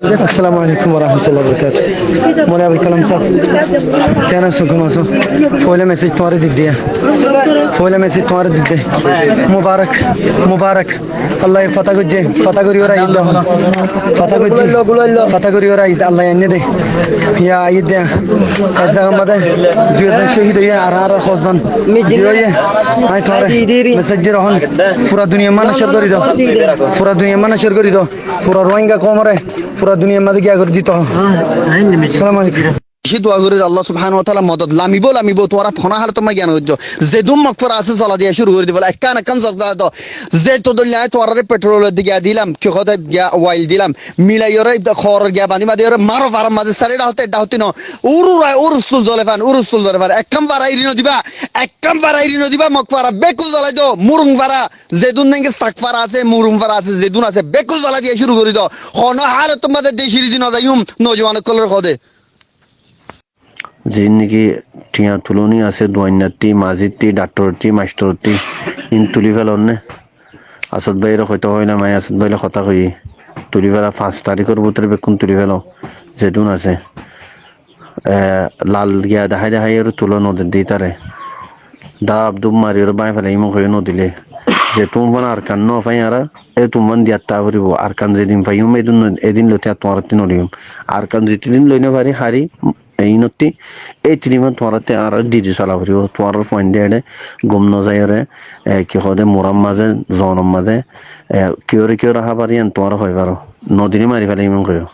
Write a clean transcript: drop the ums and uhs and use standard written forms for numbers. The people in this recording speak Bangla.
अस्सलाम वालेकुम वरहमतुल्लाहि वबरकातुह। मौला अबुल कलाम साहब क्या ना सुकुम आसो फोले मैसेज तुम्हारे दिख दिया फोले मैसेज तुम्हारे दिख दे मुबारक मुबारक अल्लाह फतह गुज्जे फतह करी और ईद फतह करी और ईद अल्लाह अन्य दे या ईद दे ऐसा मत है जो शहीद हुए आर खोजन जो ये आई तुम्हारे मैसेज दे रहन पूरा दुनिया में नशर करी दो पूरा दुनिया में नशर करी दो पूरा रोहिंगा कौम रे पूरा दुनिया में क्या कर जीतो अस्सलाम वालेकुम বেশি দোয়া করি আল্লাহ সুবহানাহু ওয়া তাআলা মদদ লামিব তোরা ফনা হালে তোমার জ্ঞান হইছো যে দুম মকফর আছে চলা দিয়ে শুরু করে দিব একখান একখান জগদা দ যে তো দলিয়া তোরারে পেট্রোল দিগা দিলাম কি কথা গিয়া ওয়াইল দিলাম মিলাইরে খর গিয়া বানি বাদি ওরে মারো ফার মাঝে সারিডা হতে এটা হতে ন উরুস্তুল জলে ফান একখান বারাই রিনো দিবা মকফরা বেকুল জ্বলাই দো মুরুং ফারা যেদুন নেগে সাক ফারা আছে মুরুং ফারা আছে যেদুন আছে বেকুল জ্বলা দিয়ে শুরু করে দাও হন হালে তোমাদের দেশির দিন যাইম নজওয়ান কলর খদে জিন্দিগি টিয়া তুলনি আছে দোয়ান্নাতি মাজিতি ডাক্তরতি মাস্টরতি ইন তুলি ফেলনে আসাদ ভাইয়ের হয়তো হয় না মাই আসাদ ভাইলে কথা কই তুলি ফেলা 5 তারিখের ভিতরে বেকুন তুলি ফেলো যেদুন আছে লাল গিয়া দেখাই আর তুলো নদী দিই তারে দা আব্দুম মারির বাই ফেলে ইমো হয়ে নদিলে যে তুমি আর কান ন ফাই আর এ তুমি দিয়াতা করিব আর কান যেদিন ফাইম এদিন লতে তোমার তিন লইম আর কান যেদিন লইনে পারি হারি এই নতি এই তিনিমান তোমারতে আর দিদি চলা করিব তোমার পয়েন্ট দেড়ে গম নজায়রে কি হদে মোরাম মাঝে জনম মাঝে কিয়রে হাবা পারি তোমার হয় পারো নদীনি মারি ফেলে ইমন করিও